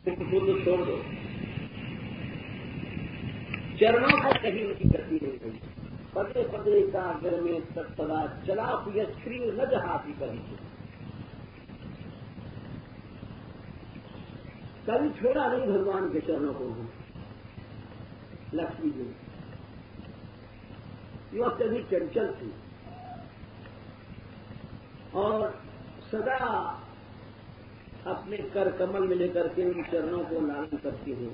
तो छोड़ दो, चरणों पर कहीं उनकी गति नहीं हुई। पदे पदे कागर में तत्पदा चला श्री न जहाती कहीं कभी छोड़ा नहीं भगवान के चरणों को। लक्ष्मी जी यो कभी चंचल थी और सदा अपने कर कमल में लेकर के उन चरणों को लालन करती हूँ।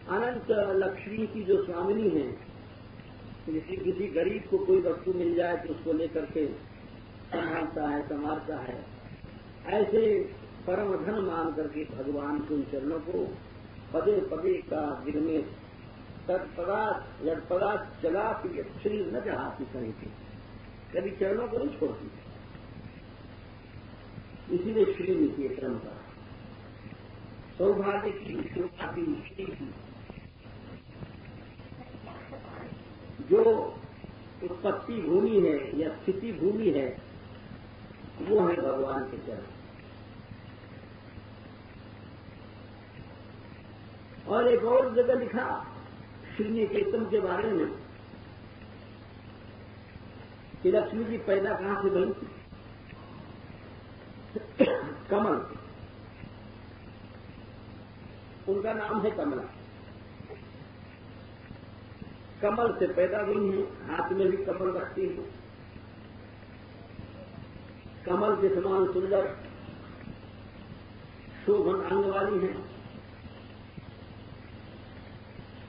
अनंत लक्ष्मी की जो स्वामिनी है, जैसे किसी गरीब को कोई वस्तु मिल जाए तो उसको लेकर के संभालता है, संवारता है, ऐसे परम धन मान करके भगवान के उन चरणों को पदे पदे का गिर में तत्पदा चला श्री न जहाती कहीं थी, कभी चरणों को नहीं छोड़ती। इसीलिए श्री नीति क्रम का सौभाग्य की शोभा की श्री की जो उत्पत्ति भूमि है या स्थिति भूमि है वो है भगवान के चरण। और एक और जगह लिखा श्री निकेतन के बारे में कि लक्ष्मी जी पैदा कहां से बनी थी? कमल, उनका नाम है कमला। कमल से पैदा हुई है, हाथ में भी कमल रखती है, कमल के समान सुंदर शोभन अंग वाली है,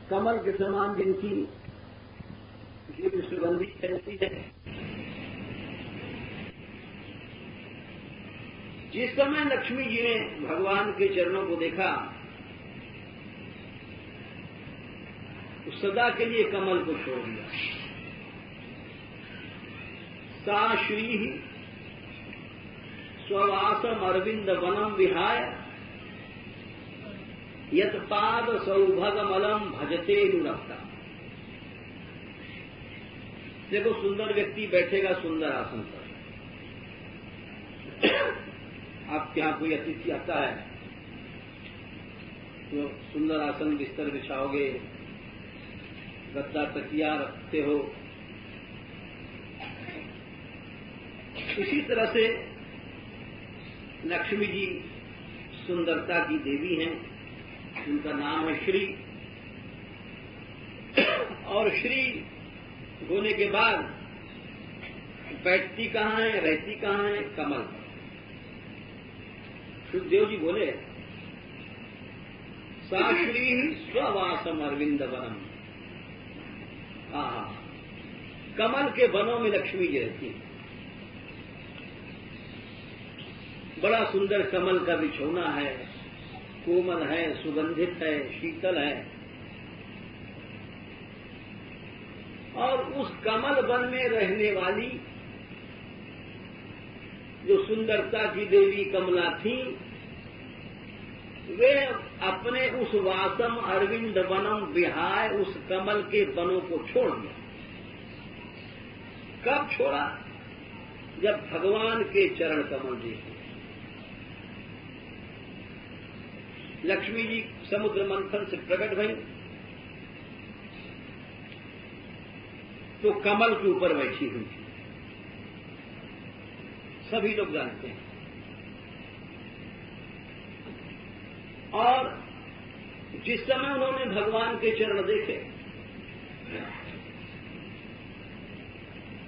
कमल के समान जिनकी जीव सुगंधी रहती है। जिस समय लक्ष्मी जी ने भगवान के चरणों को देखा तो सदा के लिए कमल को छोड़ दिया। सा श्री स्ववासम अरविंद वनम विहाय यत्पाद सौभगमलम भजते नुरक्ता। देखो, सुंदर व्यक्ति बैठेगा सुंदर आसन पर। आपके यहां कोई अतिथि आता है तो सुंदर आसन बिस्तर बिछाओगे, गद्दा तकिया रखते हो। इसी तरह से लक्ष्मी जी सुंदरता की देवी हैं, उनका नाम है श्री। और श्री होने के बाद बैठती कहां है, रहती कहां है? कमल पर। सुखदेव जी बोले सा श्री स्ववासम अरविंद वनम। कमल के वनों में लक्ष्मी जी रहती है। बड़ा सुंदर कमल का बिछौना है, कोमल है, सुगंधित है, शीतल है। और उस कमल वन में रहने वाली जो सुंदरता की देवी कमला थी, वे अपने उस वासम अरविंद वनम विहाय उस कमल के वनों को छोड़ दिया। कब छोड़ा? जब भगवान के चरण कमल देखे। लक्ष्मी जी समुद्र मंथन से प्रकट भई तो कमल के ऊपर बैठी हुई थी, सभी लोग जानते हैं। और जिस समय उन्होंने भगवान के चरण देखे,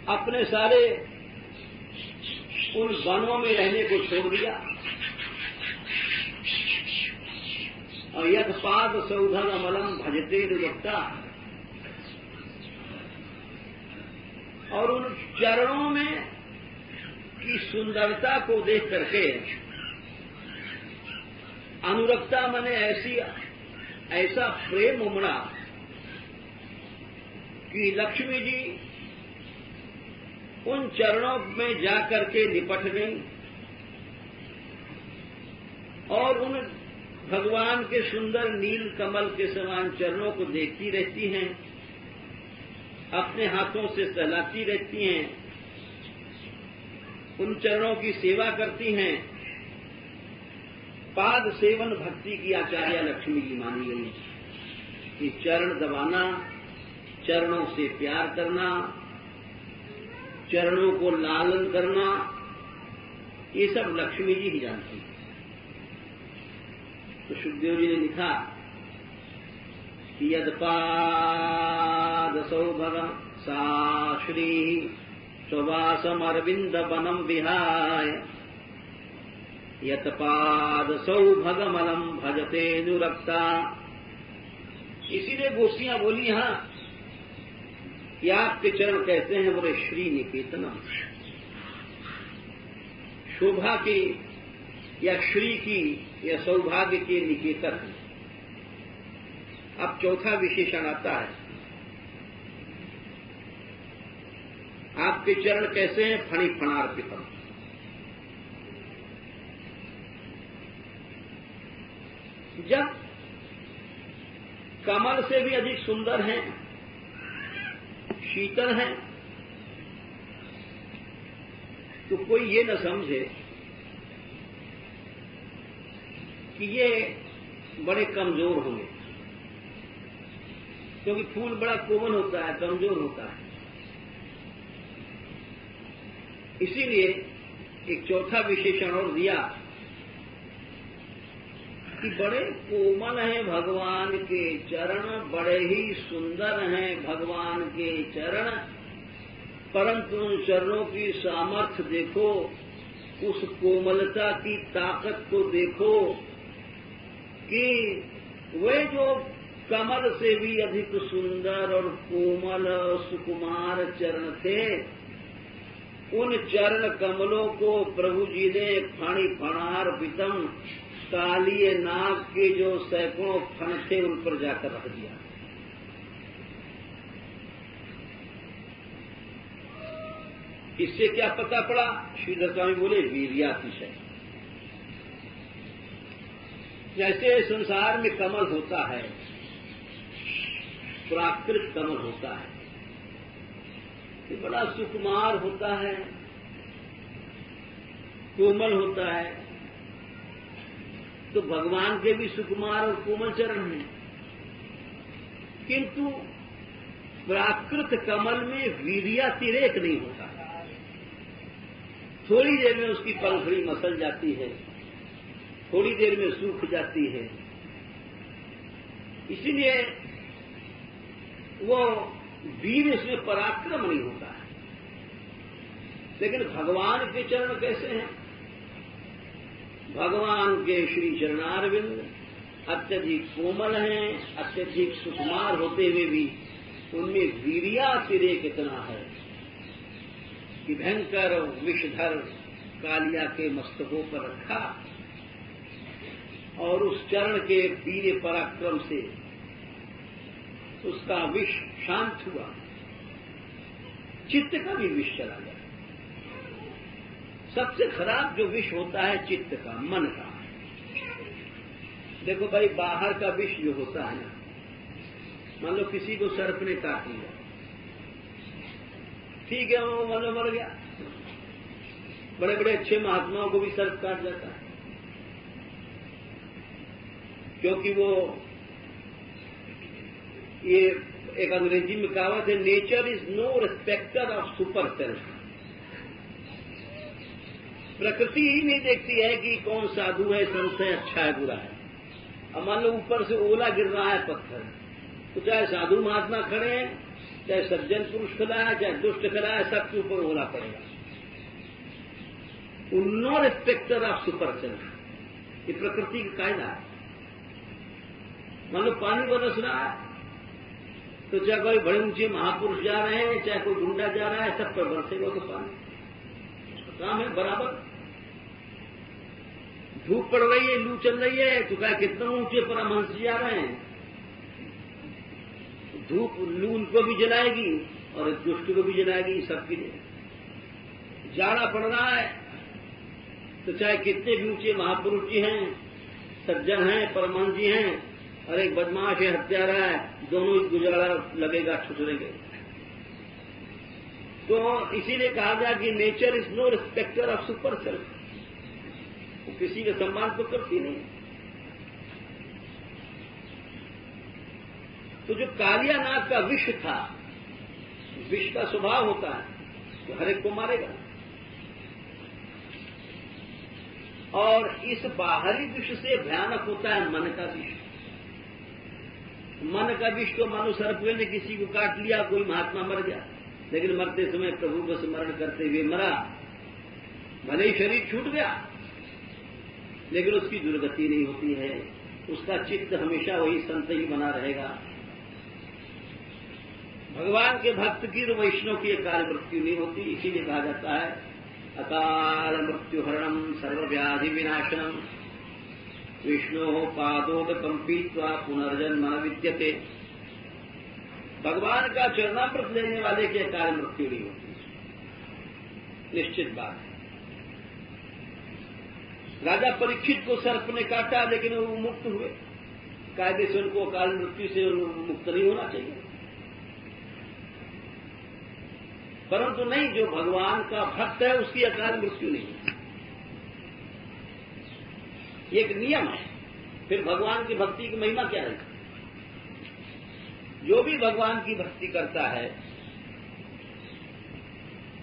अपने सारे उन वनों में रहने को छोड़ दिया और यद पाद सौधन अमलम भजते रुक्ता, और उन चरणों में की सुंदरता को देख करके अनुरक्ता मने ऐसा प्रेम उमड़ा कि लक्ष्मी जी उन चरणों में जाकर के लिपट गई और उन भगवान के सुंदर नील कमल के समान चरणों को देखती रहती हैं, अपने हाथों से सहलाती रहती हैं, उन चरणों की सेवा करती हैं। पाद सेवन भक्ति की आचार्य लक्ष्मी जी मानी गई कि चरण दबाना, चरणों से प्यार करना, चरणों को लालन करना, ये सब लक्ष्मी जी ही जानती हैं। तो सुखदेव जी ने लिखा कि यदपाद सौभगम सा श्री स्ववासम अरविंद वनम विहाय यतपाद सौभगमलम भजते नुरक्ता। इसीलिए गोष्ठियां बोली यहां कि आपके चरण कहते हैं बोले श्री निकेतनम, शोभा की या श्री की या सौभाग्य के निकेतन है। अब चौथा विशेषण आता है, आपके चरण कैसे हैं? फणि फणार्पितम। जब कमल से भी अधिक सुंदर हैं, शीतल हैं, तो कोई ये न समझे कि ये बड़े कमजोर होंगे, क्योंकि फूल बड़ा कोमल होता है, कमजोर होता है। इसीलिए एक चौथा विशेषण और दिया कि बड़े कोमल हैं भगवान के चरण, बड़े ही सुंदर हैं भगवान के चरण, परंतु उन चरणों की सामर्थ्य देखो, उस कोमलता की ताकत को देखो कि वे जो कमल से भी अधिक सुंदर और कोमल सुकुमार चरण थे, उन चरण कमलों को प्रभु जी ने फणि फणार्पितम, कालिए नाग के जो सैकड़ों फण थे उन पर जाकर रख दिया। इससे क्या पता पड़ा? श्रीधर स्वामी बोले वीर्यातिशय। जैसे संसार में कमल होता है, प्राकृत कमल होता है, ये बड़ा सुकुमार होता है, कोमल होता है, तो भगवान के भी सुकुमार और कोमल चरण हैं, किंतु प्राकृत कमल में वीर्यातिरेक नहीं होता। थोड़ी देर में उसकी पंखुड़ी मसल जाती है, थोड़ी देर में सूख जाती है, इसीलिए वो वीर इसमें पराक्रम नहीं होता है। लेकिन भगवान के चरण कैसे हैं? भगवान के श्री चरणारविंद अत्यधिक कोमल हैं, अत्यधिक सुकुमार होते हुए भी उनमें वीर्यातिरेक इतना है कि भयंकर विषधर कालिया के मस्तकों पर रखा और उस चरण के वीर्य पराक्रम से उसका विष शांत हुआ, चित्त का भी विष चला गया। सबसे खराब जो विष होता है चित्त का, मन का। देखो भाई, बाहर का विष जो होता है ना, मान लो किसी को सर्प ने काट लिया, ठीक है, वो मान लो मर गया। बड़े बड़े अच्छे महात्माओं को भी सर्प काट जाता है, क्योंकि वो ये एक अंग्रेजी में कहावत है, nature is no respecter of super self. प्रकृति ही नहीं देखती है कि कौन साधु है, संत है, अच्छा है, बुरा है। अब मान लो ऊपर से ओला गिर रहा है, पत्थर, तो चाहे साधु महात्मा खड़े हैं, चाहे सज्जन पुरुष खड़ा है, चाहे दुष्ट खड़ा है, सबके ऊपर ओला पड़ेगा। No respecter of super self, ये प्रकृति का कायदा है। मान लो पानी बरस रहा है, तो चाहे कोई बड़े ऊंचे महापुरुष जा रहे हैं, चाहे कोई गुंडा जा रहा है, सब पर बरसेगा तो पानी। उसका काम है बराबर। धूप पड़ रही है, लू चल रही है, तो क्या कितना ऊंचे परमहंस जा रहे हैं, धूप लू उनको भी जलाएगी और दुष्ट को भी जलाएगी, सबके लिए। जाड़ा पड़ रहा है, तो चाहे कितने भी ऊंचे महापुरुष जी हैं, सज्जन हैं, परमहंस जी हैं, और एक बदमाश है, हत्यारा है, दोनों गुजारा लगेगा, ठुकरेंगे। तो इसीलिए कहा गया कि nature is no respecter of super self. किसी का सम्मान तो करती नहीं। तो जो कालियानाग का विष था, विष का स्वभाव होता है तो हर एक को मारेगा। और इस बाहरी विष से भयानक होता है मन का विष। मन का विष तो मानो सर्प ने किसी को काट लिया, कोई महात्मा मर गया, लेकिन मरते समय प्रभु को स्मरण करते हुए मरा, भले ही शरीर छूट गया लेकिन उसकी दुर्गति नहीं होती है, उसका चित्त हमेशा वही संत ही बना रहेगा। भगवान के भक्त की और वैष्णव की अकाल मृत्यु नहीं होती। इसीलिए कहा जाता है अकाल मृत्यु हरणम सर्वव्याधि विनाशनम विष्णु पादोदकम पीत्वा पुनर्जन्म विद्यते। भगवान का चरणामृत लेने वाले की अकाल मृत्यु नहीं होती, निश्चित बात है। राजा परीक्षित को सर्प ने काटा लेकिन वो मुक्त हुए। कायदे से उनको अकाल मृत्यु से मुक्त नहीं होना चाहिए, परंतु नहीं, जो भगवान का भक्त है उसकी अकाल मृत्यु नहीं है। ये एक नियम है। फिर भगवान की भक्ति की महिमा क्या है? जो भी भगवान की भक्ति करता है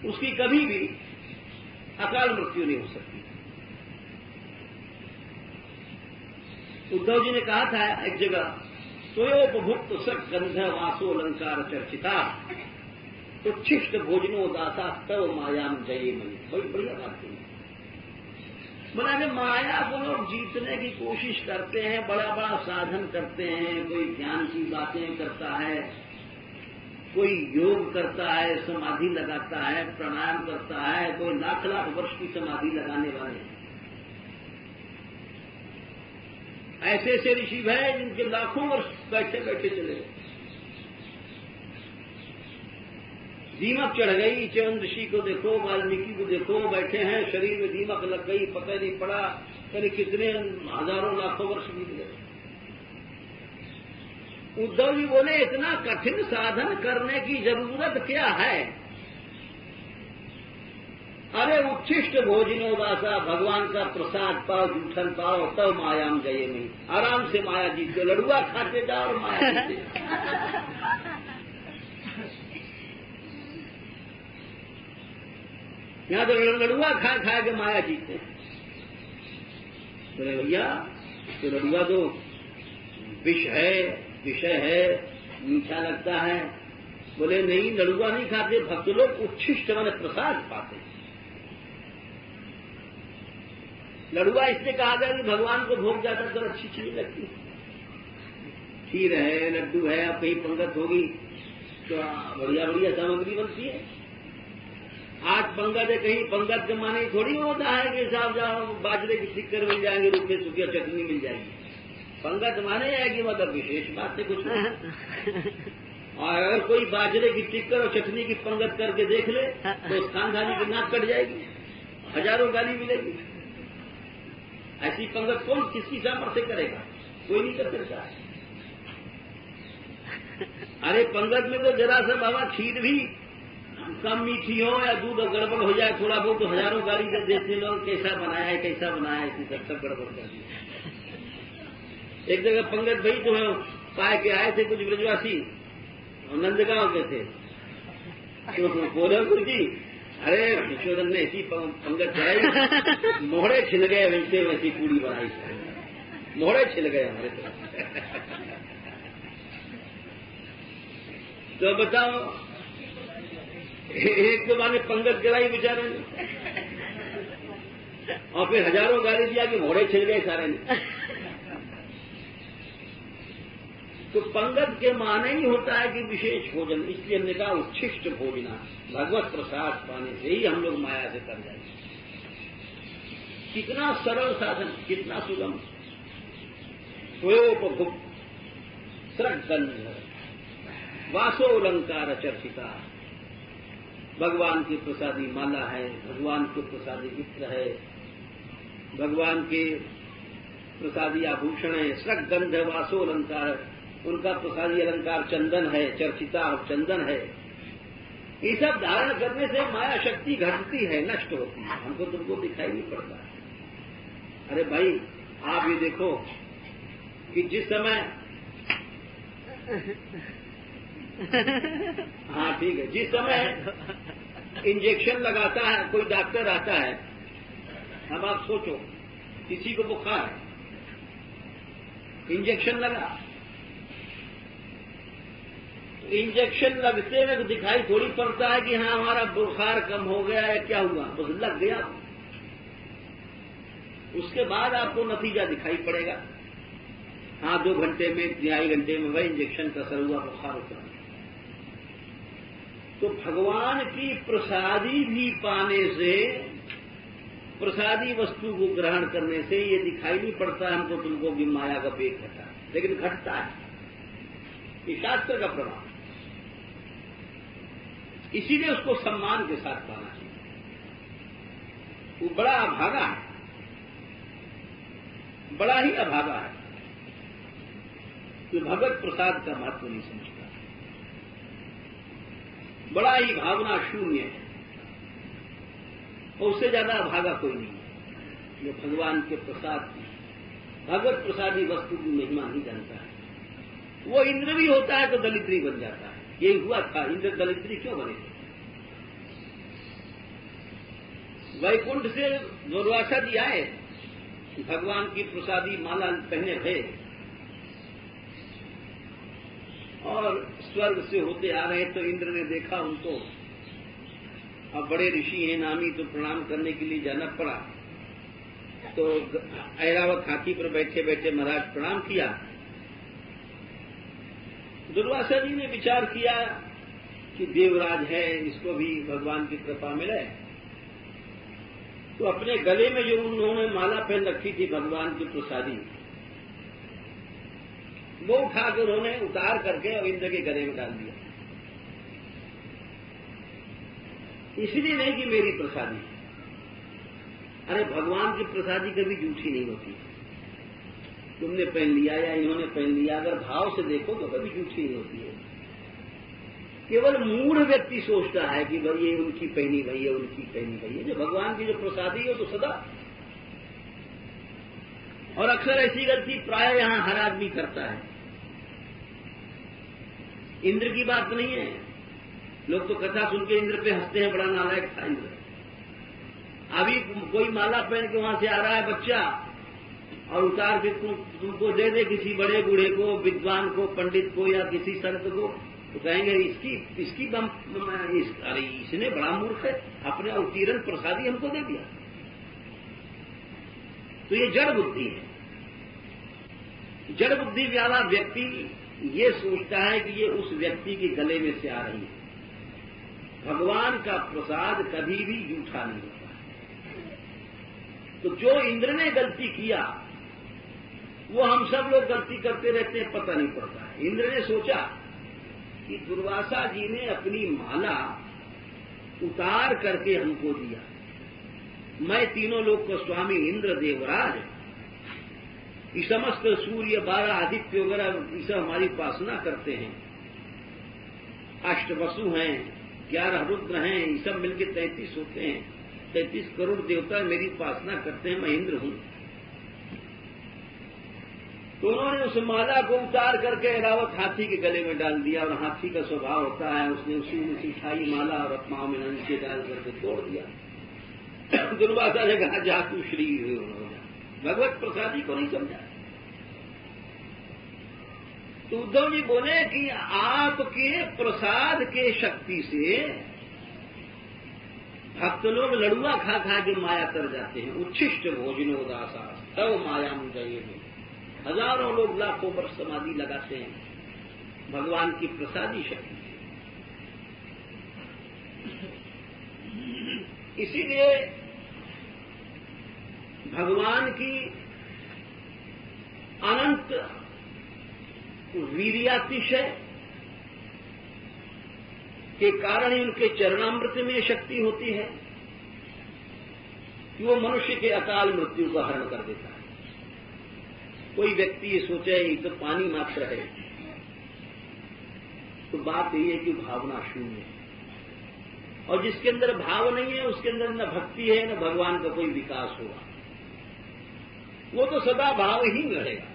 उसकी कभी भी अकाल मृत्यु नहीं हो सकती। उद्धव जी ने कहा था एक जगह, स्वयोपभुक्त सगंध वासो अलंकार चर्चिता उच्छिष्ट भोजनो दासा तव मायाम जये मई। बड़ी बढ़िया बात है। बोला माया को लोग जीतने की कोशिश करते हैं, बड़ा बड़ा साधन करते हैं, कोई ज्ञान की बातें करता है, कोई योग करता है, समाधि लगाता है, प्राणायाम करता है, कोई लाख लाख वर्ष की समाधि लगाने वाले हैं। ऐसे ऐसे ऋषि हैं जिनके लाखों वर्ष बैठे बैठे चले गए। दीमक चढ़ गई, चंद ऋषि को देखो, वाल्मीकि को देखो, बैठे हैं, शरीर में दीमक लग गई, पता नहीं पड़ा, कहीं कितने हजारों लाखों वर्ष बीत गए। उद्धव जी बोले इतना कठिन साधन करने की जरूरत क्या है? अरे उच्छिष्ट भोजनो दासा, भगवान का प्रसाद पाओ, जूठन पाओ, तब मायाम जये नहीं। आराम से माया जीते, लड़ुआ खाते जाओ और माया जीते। यहां तो लड़ुआ खा खा के माया जीते। बोले भैया तो लड़ुआ तो विष है, विषय है, मीठा लगता है। बोले नहीं, लड़ुआ नहीं खाते, भक्त लोग उच्छिष्ट माने प्रसाद पाते। लड़ुआ इसलिए कहा गया कि भगवान को भोग ज्यादातर अच्छी चीज लगती। खीर है, लड्डू है, अब कहीं पंगत होगी तो बढ़िया बढ़िया सामग्री बनती है। आज पंगत है, कहीं पंगत के माने थोड़ी होता है कि साहब जाओ बाजरे की टिक्कर मिल जाएंगे, रूखे सूखे चटनी मिल जाएगी। पंगत माने है कि मतलब विशेष बात है कुछ नहीं। और अगर कोई बाजरे की टिक्कर और चटनी की पंगत करके देख ले तो उस खानदानी की नाक कट जाएगी, हजारों गाली मिलेगी। ऐसी पंगत कौन किसकी सामर्थ्य करेगा? कोई नहीं कर सकता। अरे पंगत में तो जरा सा बाबा खीर भी कम मीठी हो या दूध गड़बड़ हो जाए थोड़ा बहुत तो हजारों गाली कर देते लोग, कैसा बनाया है, कैसा बनाया है, इसी सब गड़बड़ कर दिया। एक जगह पंगत भाई तो पाए के आए थे कुछ ब्रजवासी, नंदगांव के थे, तो बोले गुरु जी, अरे विश्वधन ने ऐसी पंगत कराई, मोहड़े छिल गए, वैसे वैसी पूरी बनाई, मोहड़े छिल गए हमारे तो बताओ, एक तो माने पंगत गिराई बेचारे ने और फिर हजारों गाली दिया कि मोहड़े छिल गए सारे ने। तो पंगत के माने ही होता है कि विशेष भोजन, इसलिए हमने कहा उच्छिष्ट भोजना, भगवत प्रसाद पाने से ही हम लोग माया से कर जाएंगे। कितना सरल साधन, कितना सुगम। स्वयोपभुक्त सृगंध वासो अलंकार चर्चिता, भगवान की प्रसादी माला है, भगवान के प्रसादी इत्र है, भगवान के प्रसादी आभूषण है, सृगंध वासो अलंकार, उनका प्रसादी अलंकार चंदन है, चर्चिता चंदन है। ये सब धारण करने से माया शक्ति घटती है, नष्ट होती है, हमको तुमको दिखाई नहीं पड़ता। अरे भाई आप ये देखो कि जिस समय हाँ ठीक है, जिस समय इंजेक्शन लगाता है कोई डॉक्टर आता है, अब आप सोचो किसी को बुखार है, इंजेक्शन लगा, तो इंजेक्शन लगते में दिखाई थोड़ी पड़ता है कि हाँ हमारा बुखार कम हो गया है, क्या हुआ, बस लग गया। उसके बाद आपको नतीजा दिखाई पड़ेगा, हाँ 2 घंटे में 2.5 घंटे में वही इंजेक्शन का असर हुआ, बुखार उतरा। तो भगवान की प्रसादी भी पाने से, प्रसादी वस्तु को ग्रहण करने से ये दिखाई नहीं पड़ता हमको तुमको कि माया का पेट घटा, लेकिन घटता है, ये शास्त्र का प्रमाण। इसीलिए उसको सम्मान के साथ पाना चाहिए। वो बड़ा अभागा है, बड़ा ही अभागा है, तो भगवत प्रसाद का महत्व नहीं समझता, बड़ा ही भावना शून्य है, और उससे ज्यादा अभागा कोई नहीं है जो भगवान के प्रसाद की, भगवत प्रसादी वस्तु की महिमा नहीं जानता है। वो इंद्र भी होता है तो दलिद्री बन जाता है, यही हुआ था, इंद्र दलिद्री क्यों बने थे? वैकुंठ से दुर्वासा जी आए, भगवान की प्रसादी माला पहने थे और स्वर्ग से होते आ रहे, तो इंद्र ने देखा उनको, अब बड़े ऋषि हैं नामी, तो प्रणाम करने के लिए जाना पड़ा। तो ऐरावत हाथी पर बैठे बैठे महाराज प्रणाम किया। दुर्वासा जी ने विचार किया कि देवराज है, इसको भी भगवान की कृपा मिले, तो अपने गले में जो उन्होंने माला पहन रखी थी भगवान की प्रसादी, वो उठाकर उन्होंने उतार करके और इंद्र के गले में डाल दिया। इसलिए नहीं कि मेरी प्रसादी, अरे भगवान की प्रसादी कभी झूठी नहीं होती, तुमने पहन लिया या इन्होंने पहन लिया, अगर भाव से देखो तो कभी झूठी नहीं होती है। केवल मूढ़ व्यक्ति सोचता है कि भाई ये उनकी पहनी भाई है, उनकी पहनी भाई है। जो भगवान की जो प्रसादी है तो सदा, और अक्सर ऐसी गलती प्राय यहां हर आदमी करता है। इंद्र की बात नहीं है, लोग तो कथा सुन के इंद्र पे हंसते हैं, बड़ा नालायक था इंद्र। अभी कोई माला पहन के वहां से आ रहा है बच्चा और उतार के तुमको दे दे किसी बड़े बूढ़े को, विद्वान को, पंडित को या किसी संत को, तो कहेंगे इसकी अरे इसने बड़ा मूर्ख है, अपने उत्तीर्ण प्रसादी हमको दे दिया। तो ये जड़ बुद्धि है। जड़ बुद्धि वाला व्यक्ति ये सोचता है कि ये उस व्यक्ति के गले में से आ रही है। भगवान का प्रसाद कभी भी झूठा नहीं होता। तो जो इंद्र ने गलती किया वो हम सब लोग गलती करते रहते हैं, पता नहीं पड़ता है। इंद्र ने सोचा कि दुर्वासा जी ने अपनी माला उतार करके हमको दिया, मैं तीनों लोग का स्वामी इंद्र देवराज, ये समस्त सूर्य 12 आदित्य वगैरह ये सब हमारी उपासना करते हैं, अष्टवसु हैं, 11 रुद्र हैं, ये सब मिलकर 33 होते हैं, 33 करोड़ देवता मेरी उपासना करते हैं, मैं इंद्र हूं। तो उन्होंने उस माला को उतार करके ऐरावत हाथी के गले में डाल दिया, और हाथी का स्वभाव होता है, उसने उसी में सिखाई माला और अपना में नीचे डाल करके तोड़ दिया। दुर्वासा ने कहा जा तू श्री हो जा, भगवत प्रसादी को नहीं समझा। तो उद्धव जी बोले कि आपके प्रसाद के शक्ति से भक्त लोग लड़ुआ खा खा के माया कर जाते हैं। उच्छिष्ट भोजनो दासा तव माया मुझे, हजारों लोग लाखों वर्ष समाधि लगाते हैं भगवान की प्रसादी शक्ति से। इसीलिए भगवान की अनंत वीर्यातिशय के कारण ही उनके चरणामृत में शक्ति होती है कि वो मनुष्य के अकाल मृत्यु का हरण कर देता है। कोई व्यक्ति ये सोचे ये तो पानी मात्र है, तो बात यही है कि भावना शून्य है, और जिसके अंदर भाव नहीं है उसके अंदर न भक्ति है न भगवान का कोई विकास होगा। वो तो सदा भाव ही में रहेगा।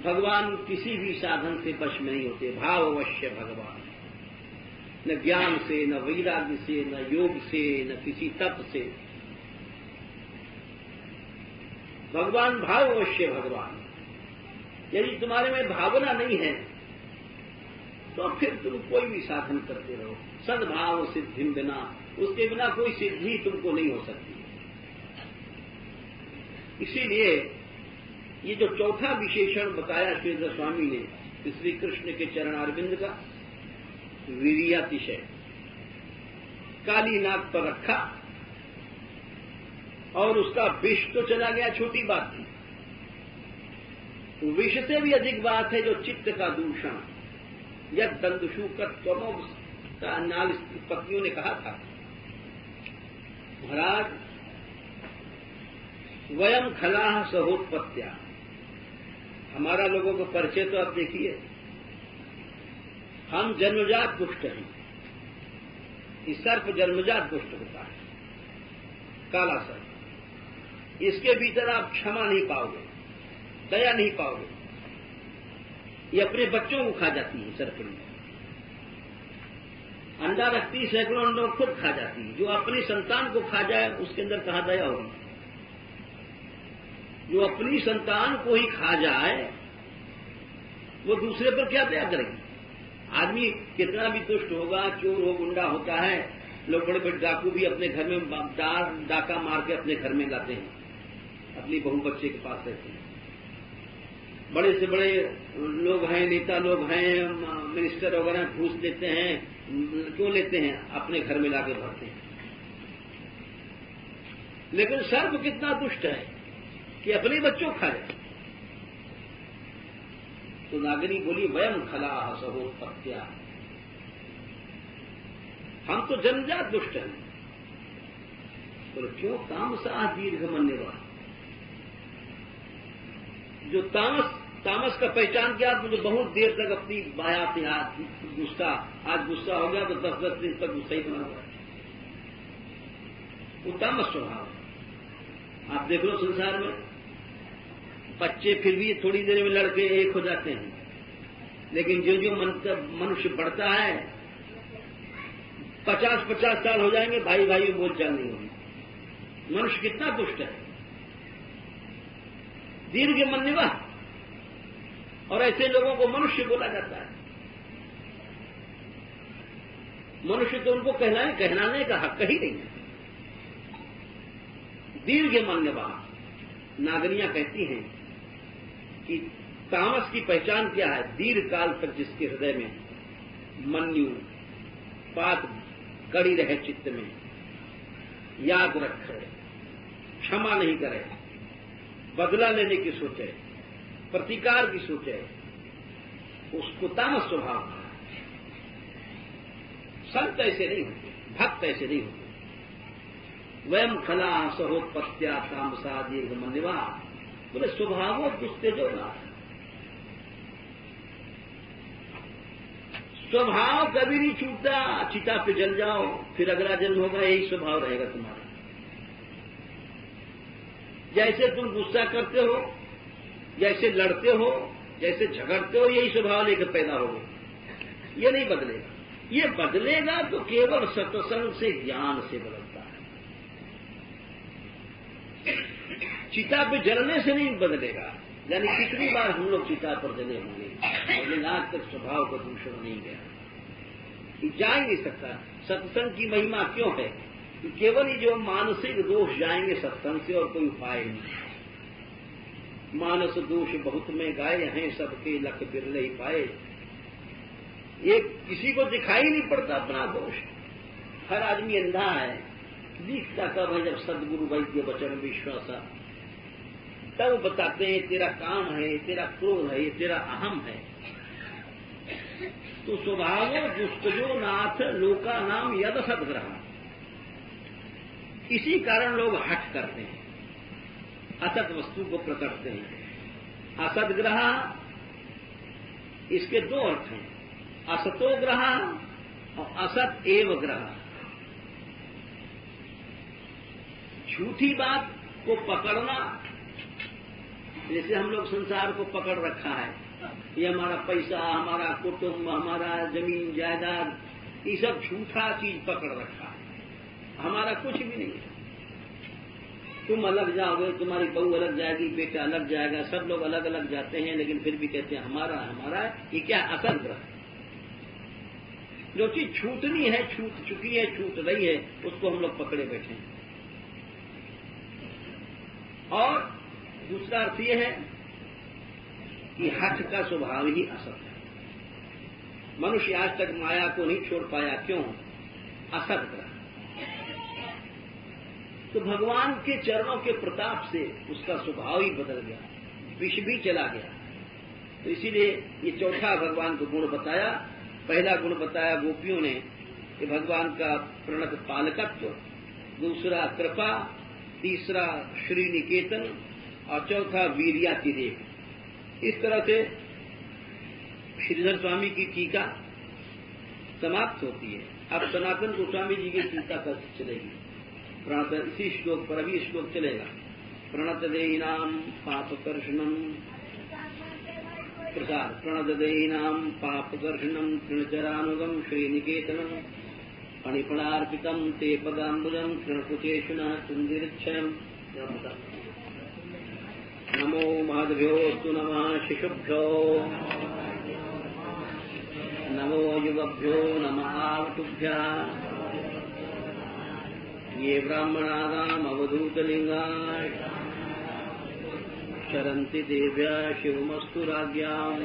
भगवान किसी भी साधन से वश में नहीं होते, भाव अवश्य भगवान, न ज्ञान से, न वैराग्य से, न योग से, न किसी तप से। भगवान भाव अवश्य भगवान। यदि तुम्हारे में भावना नहीं है तो फिर तुम कोई भी साधन करते रहो, सद्भाव सिद्धि बिना, उसके बिना कोई सिद्धि तुमको नहीं हो सकती। इसीलिए ये जो चौथा विशेषण बताया श्रीधर स्वामी ने श्री कृष्ण के चरणारविंद का, वीर्यातिशय, काली नाक पर रखा और उसका विष तो चला गया, छोटी बात थी। विष से भी अधिक बात है जो चित्त का दूषण, यद दंदुषु कत्वमो का नाल पत्नियों ने कहा था, महाराज वयम खलाह सहोत्पत्त्या, हमारा लोगों को परिचय तो आप देखिए, हम जन्मजात दुष्ट हैं। इस सर्प जन्मजात दुष्ट होता है, काला सर्प। इसके भीतर आप क्षमा नहीं पाओगे, दया नहीं पाओगे। ये अपने बच्चों को खा जाती है सर्पणी, अंडा रखती, सैकड़ों अंडों खुद खा जाती है। जो अपनी संतान को खा जाए उसके अंदर कहाँ दया होगी? जो अपनी संतान को ही खा जाए वो दूसरे पर क्या दया करेगी? आदमी कितना भी दुष्ट होगा, चोर हो, गुंडा होता है, लोग बड़े बड़े डाकू भी अपने घर में डाका मार के अपने घर में लाते हैं, अपनी बहू बच्चे के पास रहते हैं। बड़े से बड़े लोग हैं, नेता लोग हैं, मिनिस्टर वगैरह घूस लेते हैं, क्यों लेते हैं? अपने घर में लाके भरते हैं। लेकिन सर्प कितना दुष्ट है कि अपने बच्चों खा जाए। तो नागिनी बोली वयम खलाह सहोत्पत्त्या, हम तो जन्मजात दुष्ट हैं। तो क्यों? तामसा दीर्घमन्यवा, जो तामस का पहचान क्या? मुझे बहुत देर तक अपनी बाया पे हाथ गुस्सा, आज गुस्सा हो गया तो 10-10 दिन तक गुस्सा ही बना हुआ है, वो तामस स्वभाव। आप देख लो संसार में बच्चे फिर भी थोड़ी देर में लड़के एक हो जाते हैं, लेकिन जो जो मनुष्य बढ़ता है 50-50 साल हो जाएंगे, भाई भाई में बोलचाल नहीं होगी। मनुष्य कितना दुष्ट है, दीर्घमन्यवा, और ऐसे लोगों को मनुष्य बोला जाता है। मनुष्य तो उनको कहलाने का हक ही नहीं है। दीर्घमन्यवा, नागरियां कहती हैं कि तामस की पहचान क्या है? दीर्घ काल तक जिसके हृदय में मन्यु बात कड़ी रहे, चित्त में याद रखे, क्षमा नहीं करे, बदला लेने की सोचे, प्रतिकार की सोचे, उसको तामस स्वभाव है। संत ऐसे नहीं होते, भक्त ऐसे नहीं होते। वयम खला सहोत्पत्त्या तामसा दीर्घमन्यवा, बोले स्वभावो दुस्तेजो ना, स्वभाव कभी नहीं छूटता। चिता पे जल जाओ, फिर अगला जन्म होगा, यही स्वभाव रहेगा तुम्हारा। जैसे तुम गुस्सा करते हो, जैसे लड़ते हो, जैसे झगड़ते हो, यही स्वभाव लेकर पैदा होगे। ये नहीं बदलेगा। ये बदलेगा तो केवल सत्संग से, ज्ञान से बदलता है। चिता पे जलने से नहीं बदलेगा। यानी कितनी बार हम लोग चिता पर जले होंगे, लेकिन आज तक स्वभाव का दूषण नहीं गया, जा ही नहीं सकता। सत्संग की महिमा क्यों है कि केवल ही जो मानसिक दोष जाएंगे सत्संग से, और कोई उपाय नहीं। मानस दोष बहुत में गाए हैं, सबके लख बिरले ही पाए। ये किसी को दिखाई नहीं पड़ता अपना दोष। हर आदमी अंधा है, दिखता कब है? जब सदगुरु वैद्य वचन विश्वासा, तब बताते हैं तेरा काम है, तेरा क्रोध है, ये तेरा अहम है। तो स्वभावो दुष्टजो नाथ लोका नाम यद सदग्रह, इसी कारण लोग हठ करते हैं, असत वस्तु को प्रकटते हैं। असदग्रह, इसके दो अर्थ हैं, असतो ग्रह और असत एव ग्रह। झूठी बात को पकड़ना जैसे हम लोग संसार को पकड़ रखा है, ये हमारा पैसा, हमारा कुटुंब, हमारा जमीन जायदाद, ये सब झूठा चीज पकड़ रखा है, हमारा कुछ भी नहीं है। तुम अलग जाओगे, तुम्हारी बहू अलग जाएगी, बेटा अलग जाएगा, सब लोग अलग अलग जाते हैं, लेकिन फिर भी कहते हैं हमारा हमारा। ये क्या असल ग्रह? जो चीज छूटनी है छूट चुकी है, छूट रही है, उसको हम लोग पकड़े बैठे हैं। और दूसरा अर्थ यह है कि हठ का स्वभाव ही असत है। मनुष्य आज तक माया को नहीं छोड़ पाया, क्यों? असत ग्रह। तो भगवान के चरणों के प्रताप से उसका स्वभाव ही बदल गया, विष भी चला गया। तो इसीलिए ये चौथा भगवान को गुण बताया। पहला गुण बताया गोपियों ने कि भगवान का प्रणत पालकत्व, दूसरा कृपा, तीसरा श्री निकेतन और चौथा वीर्यातिरेक। इस तरह से श्रीधर स्वामी की टीका समाप्त होती है। अब सनातन गोस्वामी जी की टीका कल चलेगी। प्रणत इसी श्लोक पर अभी श्लोक चलेगा। प्रणतदेहिनाम पापकर्षणम प्रसाद प्रणतदेहिनाम पापकर्षणम तृणचरानुगम श्रीनिकेतनम फणिफणार्पितम ते पदाम्बुजम तृणकुचेषुनः सुंदीरच्छयम्। नमो महद्भ्योऽस्तु नमः शिशुभ्यो, नमो युवभ्यो नमः आवटुभ्यः। ये ब्राह्मणानाम् अवधूतलिङ्गाः शरन्ति देव्या शिवमस्तु राज्ञाम्।